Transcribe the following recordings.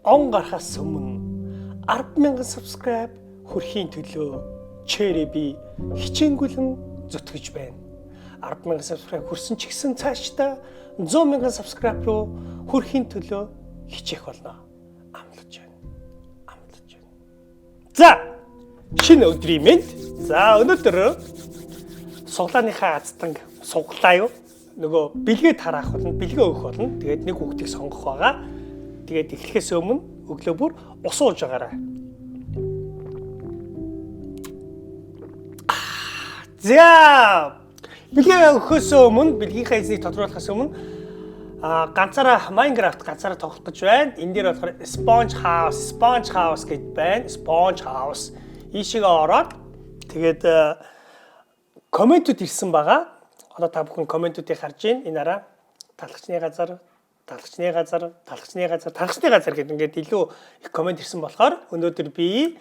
он гарахаас өмнө 10,000 subscribe хүрэхийн төлөө чэрэ би хичээнгүлэн зүтгэж байна. 10,000 subscribe хүрсэн ч гэсэн цаашдаа 100,000 subscribe руу хүрэхийн төлөө хичээх болно. Амлаж байна. За, шинэ өдрийн мэнд. За, өнөөдөр суглааныхаа азтанг суглаа юу? Нөгөө бэлгээ тараах болно, бэлгээ өгөх болно. Тэгээд нэг хүүхдийг сонгох байгаа. Тэгээд эхлэхээс өмнө өглөө бүр ус ууж байгаарай. За, бэлгээ өгөхөөс өмнө, бэлгийнхаа эзнийг тодруулахаас өмнө ганцаараа Minecraft ганцаараа тоглох гэж байна. Энэ дээр болохоор Sponge House гэж байна. Sponge House. Ийшээгээ ороод тэгээд комментүүд ирсэн байгаа. Одоо та бүхэн комментүүдийг харж байна. Энэ араа талхчны газар гэдэг ингээд илүү их коммент ирсэн болохоор өнөөдөр би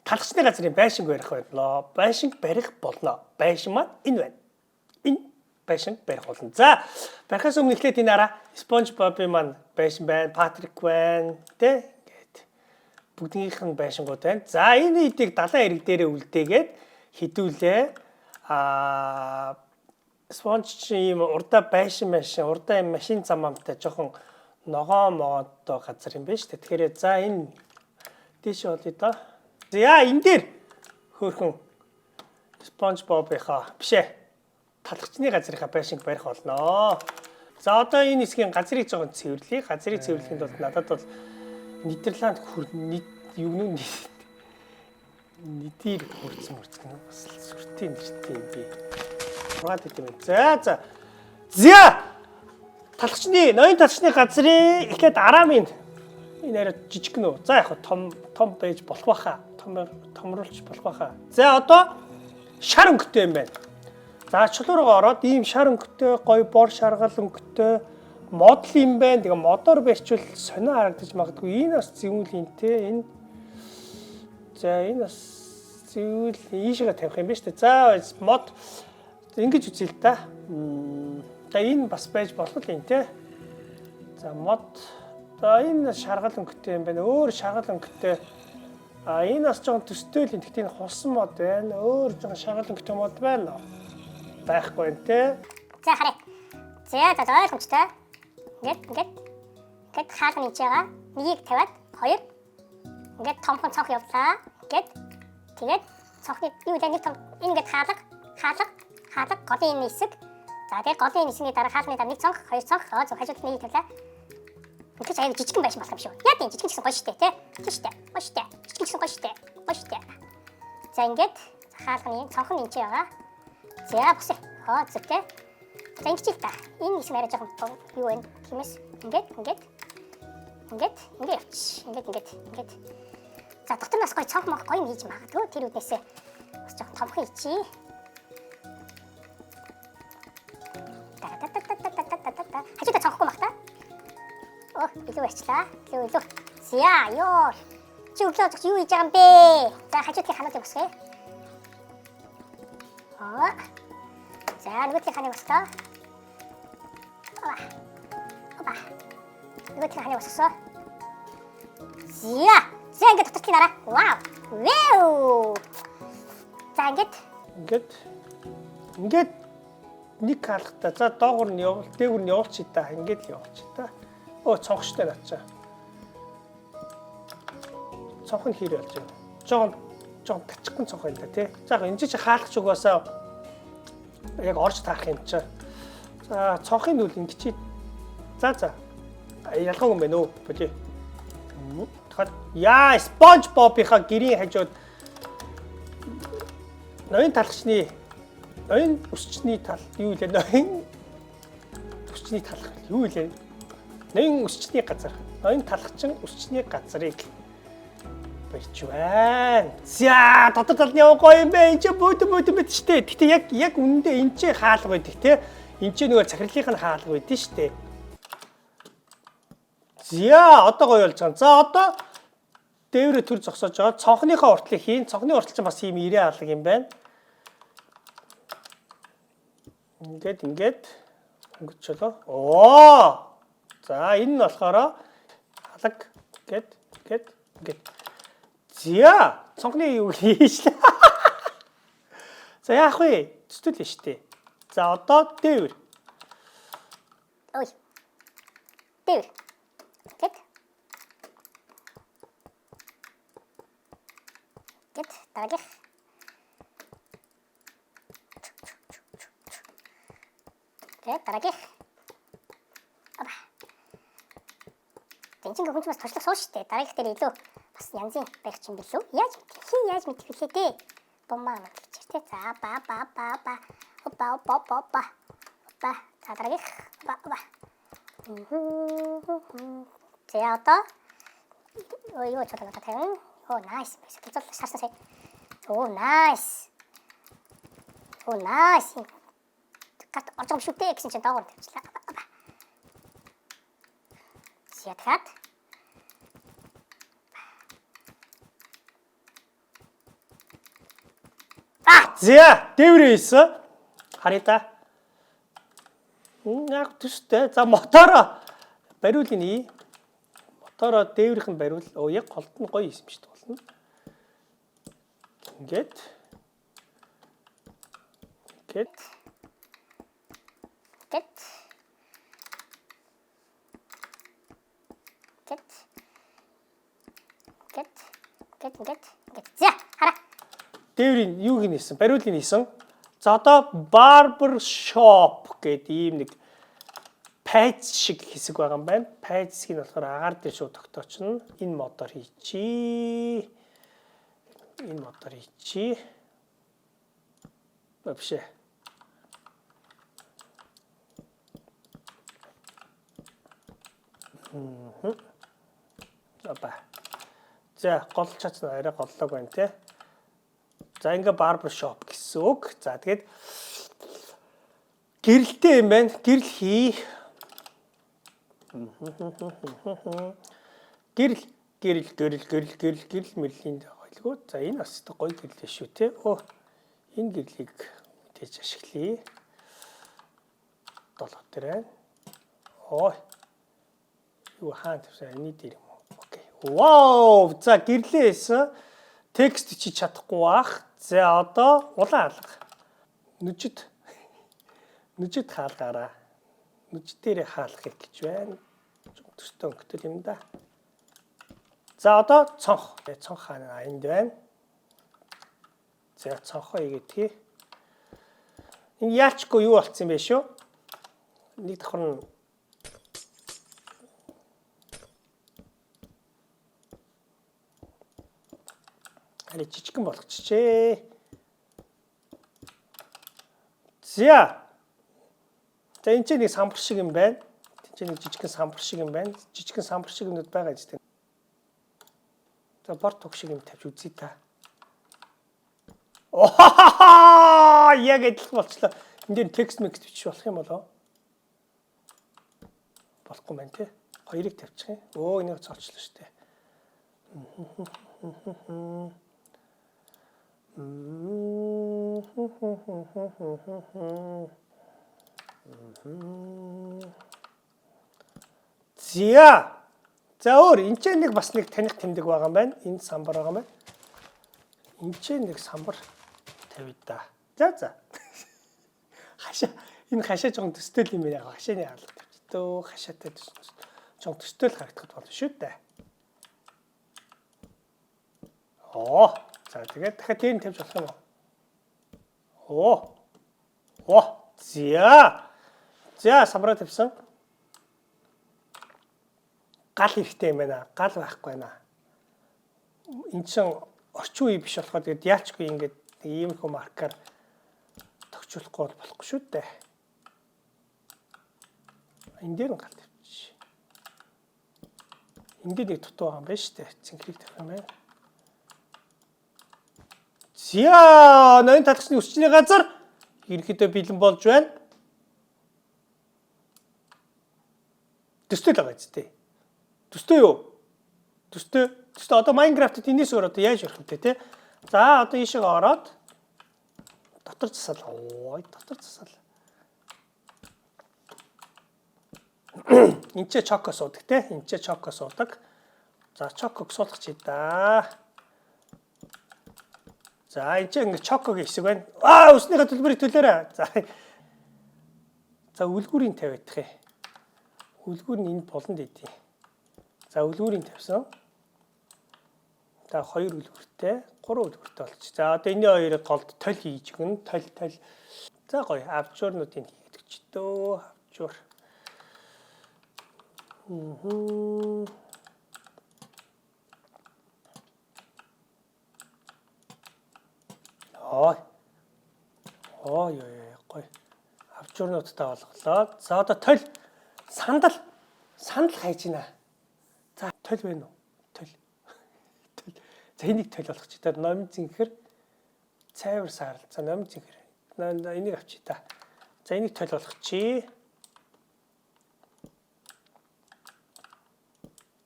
талхчны газрын байшинг барих байна. Байшинг барих болно. Байшин маань энэ байна. Энэ байшинг барих болно. За, барихаас өмнө эхлээд энэ араа SpongeBob-ийн маань байшин байна, Patrick байна, тэ ингээд бүгднийх нь байшингууд байна. За, энэ хэдийг далайн эрэг дээрээ үлдээгээд хідүүлээ. Sponge ийм урдаа байшин, урдаа юм машин замамтай жоохон ногоо-могоонтой газар юм байна шүү дээ. Тэгэхээр за энэ дээш болъё доо. За, энэ дээр хөөрхөн SpongeBob-ийнхаа бишээ талхчны газрынхаа байшинг барих болно. За, одоо энэ хэсгийн газрыг жоохон цэвэрлэе. Газрыг цэвэрлэхэд бол надад бол Нидерланд нийтээр хурцсан гэнэ. Бас сүртийн нэртэй юм би. Ураад идэв юм. За. Ноён талхчны газрын эхлээд арамын энэ арай жижиг гэнэ. За, яг том байж болох байхаа. Томруулж болох байхаа. За, одоо шар өнгөтэй юм байна. За, чулуургаа ороод ийм шар өнгөтэй, гоё бор шаргал өнгөтэй модл юм байна. Тэгээ модоор барьчвал сонио харагдаж магадгүй. Энэ бас зэвүүлэнтэй. Энэ. За, энэ бас зэвүүл ийшээгээ тавих юм байна шүү дээ. За, мод ингэж үзье л да. За, энэ бас байж болох юм те. За, мод. За, энэ шаргал өнгөтэй юм байна. Өөр шаргал өнгөтэй. Энэ бас жоохон төстэй л юм. Гэхдээ энэ хулсан мод байна. Өөр жоохон шаргал өнгөтэй мод байна. Байхгүй юм те. За, харъя. За ойлгомжтой. Ингээд хаалганы ичээгаа нэгийг тавиад хоёр ингээд томхон цонх явуулаа. Тэгээд цонхны юу вэ? Нэг том ингээд хаалга голын нисэг. За, тэгээд голын нисгийн дараа хаалганы дараа нэг цонх, хоёр цонх, зөв хажууд нэгийг тавилаа. Ингээд аяа жижигхэн байшин болох юм шүү. Яа тийм жижигхэн гэсэн гоё штэ те. Жижигхэн штэ. Жижигхэн гэсэн гоё штэ. За, ингээд хаалганы цонхон ничээ байгаа. За, босё. Зүгтэй. За, ингэж л та. Энэ хэсэг арай жоохон юу вэ? Тиймээс ингээд явчих. Ингээд. За, дотор нас гоё цонх мох гоё хийж магадгүй. Тэр үднээсээ бас жоохон томхон ичи. Хажуудаа цонхгүй мах та. Илүү барьчлаа. Илүү. За, ёо. Чи өглөө юу хийж байгаа юм бэ? За, хажуудын ханаад босгоё. За, нөгөөдлийн ханыг босгоо. Опа. Нөгөөдлийн ханыг босгосоо. За, ингээд дотоодын дараа. Вау. За, Ингээд нэг хаалгатай. За, доогуур нь явуул, дээгүүр нь явуулчих та. Ингээд л явуулчих та. Цонхштой наачаа. Цонх нь хэр болж байна? Жоон тачигхан цонх юм да тий. За, энэ чи хаалгач угаасаа яг орж таарах юм чи. За, цонхын нүл ингэж. За. Ялгаагүй юм байна уу? Боли. Яа, SpongeBob-ийнхаа гэрийн хажууд ноён өсчний тал юу вэ? Ноён өсчний газар. Ноён талхчин өсчний газрыг барьж байна. За, дотор талны гоё юм бэ? Энд ч бөөд штэ. Гэтэ яг үнэндээ энэ ч хаалга байдаг те. Энд ч нөгөө захирлынх нь хаалга байдаг штэ. За, одоо гоё болж байгаа. За, одоо дээврээ төр зогсоож байгаа. Цонхныхаа уртлыг хийн. Цонхны уртал чинь бас ийм ирээ хаалга юм байна. Ингээд өнгөчлөө. За, энэ нь болохоор халаг Ингээд. За, цонхны юу хийшлээ. За яах вэ? Төстөл нь штэ. За одоо дээвэр. Ой. Дээвэр. Гэт. Дараагийнх. Дараагийнх. Аба. Тэнцэнг хүн ч бас туршлага сууш штэ. Дараагийнх дээр илүү бас янзын байх юм билүү? Яаж мэдэх вэ дээ? Бомбаа мэдчих тий. За ба. Опа. За дараагийнх. Ба. За одоо юу ч болоо тавин. Оо nice. Шаарсаа. Оо nice. Гат орж байгаа шүү дээ гэсэн чинь доогоор тавьчлаа. Сэтгат. За, дээврээ хийсэн. Харъя та. Яг төстэй. За мотороо бариулъя. Мотороо дээврийнх нь бариул. Оо яг голд нь гоё юм шүү дээ болно. Ингээд. За хараа. Дээврийн юуг нь хийсэн? Бариулыг нь хийсэн. За одоо barber shop гэдэг ийм нэг пайз шиг хэсэг байгаа юм байна. Пайз хэсгийг нь болохоор агаар дээр шууд тогтоочно. Энэ модоор хийчээ. Вообще. За гол чац арай голлог байна те. За ингээ barber shop гэсэн үг. За тэгээд гэрэлтэй юм байна. Гэрэл хий. Гэрэл мэрлийн ойлгүй. За энэ бас гоё гэрэл шүү те. Энэ гэрлийг мэдээж ашиглая. 7 дээр байна. Юу хаан тавьсан энэ дээр юм уу? Окей. Вау! За гэрлээ хийсэн. Текст чи чадахгүй бах. За одоо улаан алга. Нүжид хаалгаараа. Нүжид дээр хаалгахыг гэж байна. Төстэй өнгөтэй юм да. За одоо цонх. Цонх хаана энд байна. За цонхоо игээдгий. Энэ яачгүй юу болцсон юм бэ шүү? Нэг давхар нь ари жижигхэн болгочихжээ. За энэ ч нэг самбар шиг юм байна. Жижигхэн самбар шиг юм байна. Жижигхэн самбар шиг юмуд байгаа ч тийм. За бор туг шиг юм тавьж үзье та. Яг адилхан болчлоо. Энд дээр текст микс бичих болох юм болоо? Болохгүй байна те. Хоёрыг тавьчих юм. Энийг цолчлоо шүү дээ. За өөр энэ ч нэг бас нэг таних тэмдэг байгаа юм байна. Энэ самбар байгаа юм байна. Энэ ч нэг самбар тавья да. За. Энэ хашаа жон төстэй юм байна. Хашааны хаалга тавьчихтөө. Хашаатай жон төстэй л харагдах болно шүү дээ. За тэгээд дахиад тийм тавьж болох юм уу? За самбараа тавьсан. Гал хэрэгтэй юм байна. Гал байхгүй байна. Энд чинь орчин үе биш болохоор тэгээд яачгүй ингээд иймэрхүү маркаар тогтчлохгүй болохгүй шүү дээ. Энэ дээр гал тавьчих. Энд дээр нэг дутуу байгаа юм байна шүү дээ. Цэнхрийг тавих юм байна. За ноён татгсны өсчний газар ерөнхийдөө бэлэн болж байна. Төстэй л байгаа зү. Төстэй юу? Төстэй одоо Minecraft-д энэс өөр одоо яаж ярих вэ те? За одоо ийшээ ороод дотор засаал. Дотор засаал. Энд ч чоко суудаг те. Энд ч чоко суудаг. За чоког суулгач да. За энэ чинь ингээ чокогийн хэсэг байна. Өснийхөө төлбөрийг төлөөрэй. За үлгүүрийн тавиадах юм. Үлгүүр нь энэ болонд идэв. За үлгүүрийн тавьсан. За 2 үлгүүртэй, 3 үлгүүртэй болчих. За одоо энэ хоёрыг голд толь хийж өгнө. Толь. За гоё авчуурнуудыг хийдэг ч дөө. Авчуур. Ой гоё. Авчуурнуудтай болголоо. За одоо толь сандал хайж гинэ. За толь байна уу? Толь. За энийг толь болгоч та номын зинхэр цайвар саарл. За номын зинхэр. Энийг авчи та. За энийг толь болгочихъя.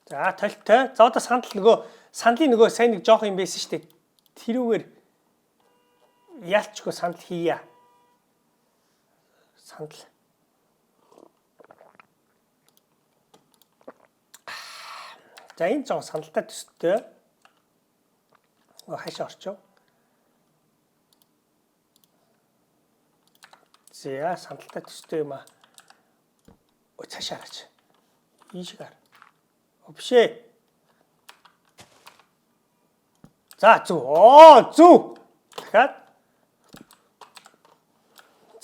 За толтой. За одоо сандлын нөгөө сайн нэг жоох юм байсан шүү дээ. Тэрүүгээр ялчгүй сандал хийя. Сандал. За энэ жоох сандалтай төстэй. Хашаа орчоо. За сандалтай төстэй юм аа. Цаашаа гарч. Ийшээ гар. Бишээ. За зүг. Дахиад.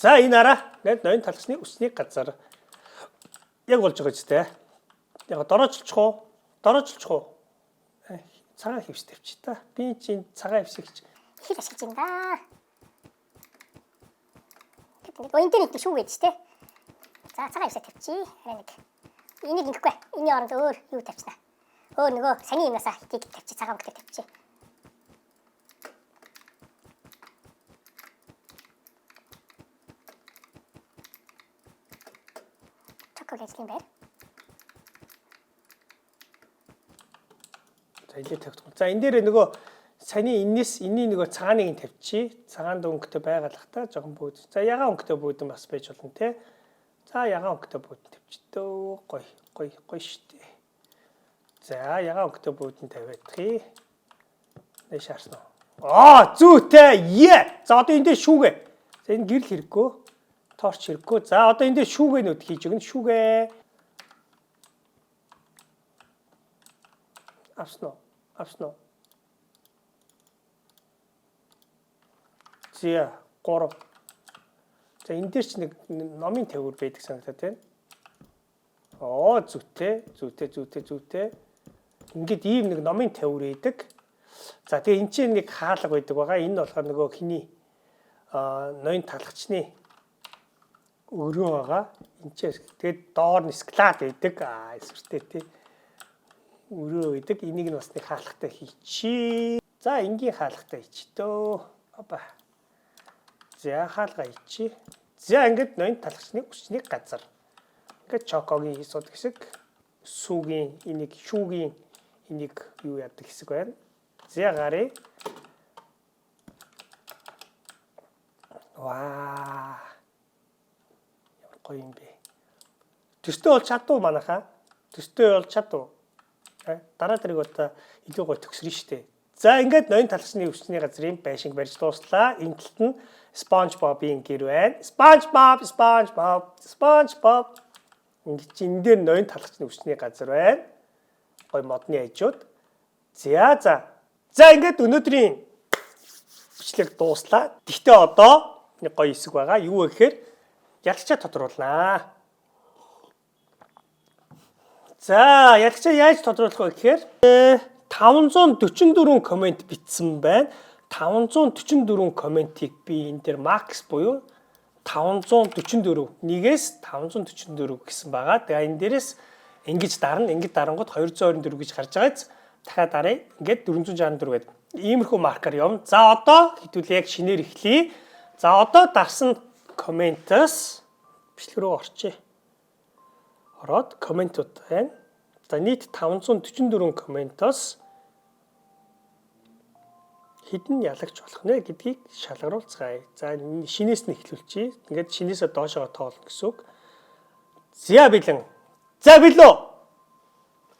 За энэ араа нэг ноён талхсны үсний газар яг болж байгаа ч тийм. Яг дороожлчих уу? Цагаан хивс тавьчих та. Би чинь цагаан хивсэгч хил ашиглаж байна да. Энд дээр нэг шүү гэж тийм. За цагаан хивсээ тавьчих. Энийг ингэхгүй. Энийн оронд өөр юу тавьчихна. Өөр нөгөө саний юмнасаа хитийг тавьчих, цагаан өнгөтэй тавьчих. Чоког ажлын байр. За энэ тавьчих. За энэ дээр нөгөө саний энэний нөгөө цагааныг тавьчих. Цагаан өнгөтэй байгалах та жоохон бүүд. За ягаан өнгөтэй бүүдэн бас байж болно те. За ягаан өнгөтэй бүүдэн тавьчихдөө. Гоё штэ. За ягаан өнгөтэй бүүдэн тавиадах. Нэ шаарсан уу? Зүйтэй. За одоо энэ дээр шүүгээ. За энэ гэрэл хэрэггүй. Торч хэрэггүй. За одоо энэ дээр шүүгээнүүд хийж өгнө. Шүүгээ. Авсан уу? За 3. За энэ дээр ч нэг номын тавиур байдаг санагдаад байна. Зүйтэй. Ингээд ийм нэг номын тавиур байдаг. За тэгээ энэ чинь нэг хаалга байдаг байгаа. Энэ болохоор нөгөө хиний ноён талхчны өрөө байгаа. Энд чинь тэгээд доор нь склад байдаг. Эсвэртэй тий. Өрөө байдаг. Энийг нь бас нэг хаалгатай хийчихье. За энгийн хаалгатай хийчихдөө. За хаалга хийчихье. За ингээд ноён талхчны үсний газар. Ингээд чокогийн хийсод хэсэг, шүүгийн энийг юу яадаг хэсэг байна. За гарыг. Ямар гоё юм бэ. Төстэй бол чадуу манайхаа. Дараа тэрийг одоо илүү гоё төгсрөн штэ. За ингээд ноён талхчны үсний газрын байшинг барьж дууслаа. Энэ талд нь SpongeBob-ийн гэр байна. SpongeBob. Ингээд энэ дээр ноён талхчны үсний газар байна. Гоё модны хажууд. За ингээд өнөөдрийн бичлэг дууслаа. Гэхдээ одоо нэг гоё хэсэг байгаа. Юу вэ гэхээр ялгчаа тодруулнаа. За ялгчаа яаж тодруулах вэ гэхээр 544 комент бичсэн байна. 544 комментиг би энэ дээр макс буюу 544 1-ээс 544 гэсэн байгаа. Тэгээ энэ дээрээс ингэж дарангууд 224 гэж гарч байгааз дахиад дараа ингээд 464 гэдэг. Иймэрхүү маркер юм. За одоо хэдүүлээ яг шинээр эхлэе. За одоо дарсан комментос бичлэг рүү орчие. Ороод комментууд байна. За нийт 544 комментос хэдэн ялагч болох нэ гэдгийг шалгаруулцгаая. За шинээс нь эхлүүлчихье. Ингээд шинээсээ доошоо тоолно гэсэн үг. За билэн. За билүү.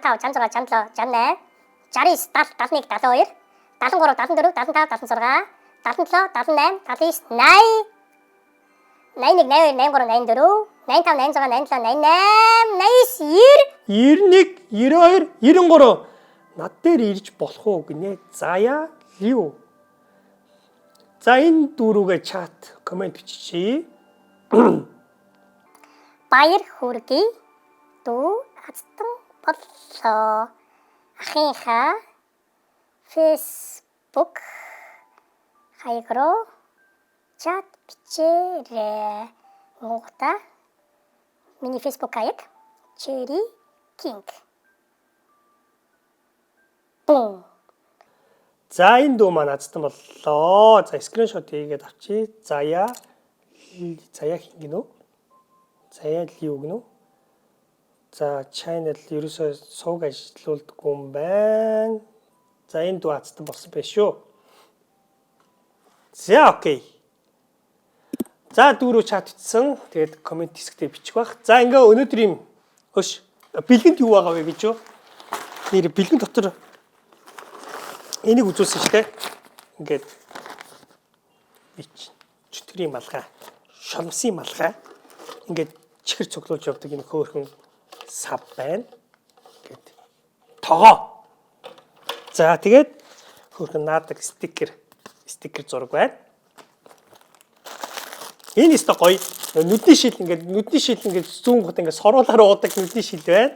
65, 66, 67, 68, 69, 71, 72, 73, 74, 75, 76, 77, 78, 79, 80, 81, 82, 83, 84, 85, 86, 87, 88, 91, 92, 93. Над дээр ирж болох уу гинэ. Заяа Лиу. За энэ дүүрүүгээ чат комент биччихье. Баяр хүргэе. Дүү азтан боллоо. Ахынхаа Facebook хаяг руу чат бичээрэй. Монгота миний Facebook хаяг Cherry King. Бум. За энэ дүү маань азтан боллоо. За скриншот хийгээд авчи. Заяа хин гинөө. Заяа Лиу гинөө. За channel ерөөсөө сууг ажилуулдаггүй юм байна. За энэ дүү азтан болсон байх шүү. За окей. За дүүрөө чат бичсэн. Тэгээд комент хэсэгтээ бичих бах. За ингээ өнөөдрийн хөш бэлгэнд юу байгаа вэ гэж юу? Нэр бэлгэн дотор энийг үзүүлсэн шүү дээ. Ингээд бич чөтгөрийн малгай, шомсын малгай ингээд чихэр цуглуулж явдаг энэ хөөрхөн сав байна. Ингээд тогоо. За тэгээд хөөрхөн наадаг стикер зураг байна. Энэ өстө гоё. Нүдний шил ингээд зүүн гот ингээд соруулаар уудаг нүдний шил байна.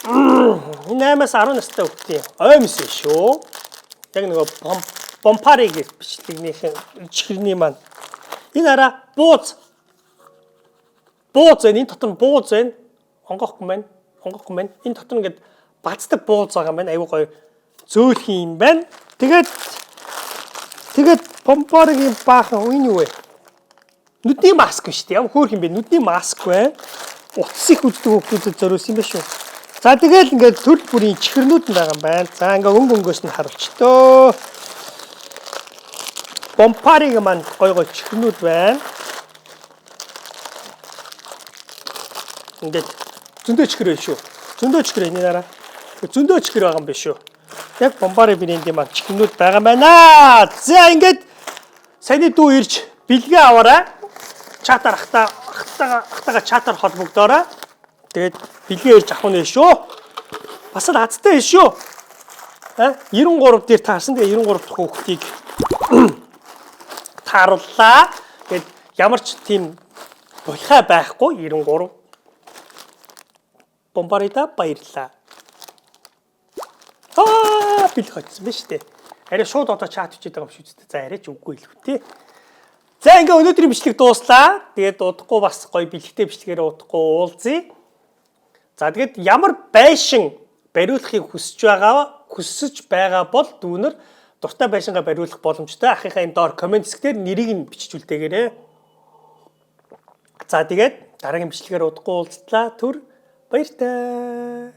8-аас 10 настай хүүхдийн оймс шүү. Яг нөгөө бомпарыг бичлэгнийхэн чихэрний маань. Энэ араа бууз. Энэ дотор нь бууз байна. Онгохгүй байна. Энэ дотор ингээд бацдаг бууз байгаа юм байна. Аюу гоё зөөлх юм байна. Тэгээд бомпаргийн баахан энэ юу вэ? Нүдний маск шүү дээ. Ямар хөөх юм бэ? Нүдний маск байна. Утас их үздэг хүүхдүүдэд зориулсан юм байна шүү. За тэгэл ингээд төрөл бүрийн чихэрнүүд нь байгаа юм байна. За ингээ өнгөс нь харуулчтөө. Бомпарыг маань гой чихэрнүүд байна. Ингээд зөндөө чихэр байна шүү. Зөндөө чихэр энэ дараа. Зөндөө чихэр байгаа юм биш шүү. Яг бомпарын брендийн маань чихэрнүүд байгаа юм байна. За ингээд саяны дүү ирж бэлгээ аваарай. Чатаар ахтаага чатаар холбогдоорой. Тэгээд бэлгээ ирж авах нь шүү. Бас л азтай шүү. 93 дээр таарсан. Тэгээ 93 дахь хүүхдийг таарууллаа. Тэгээд ямар ч тийм булхай байхгүй 93. Бомбарида баярлаа. Бэлэг хоцсон ба штэ. Арай шууд одоо чат хийгээд байгаа юм шүү дээ. За арайч үгүй л үү. За ингээ өнөөдрийн бичлэг дууслаа. Тэгээд удахгүй бас гоё бэлэгтэй бичлэгээр удахгүй уулзъя. За тэгээд ямар байшин бариулахыг хүсэж байгаа бол дүүнер дуртай байшингаа бариулах боломжтой. Ахыхаа энэ доор комент хэсгээр нэрийг нь бичиж үлдээгээрэй. За тэгээд дараагийн бичлэгээр удахгүй уулзлаа. Түр баяртай.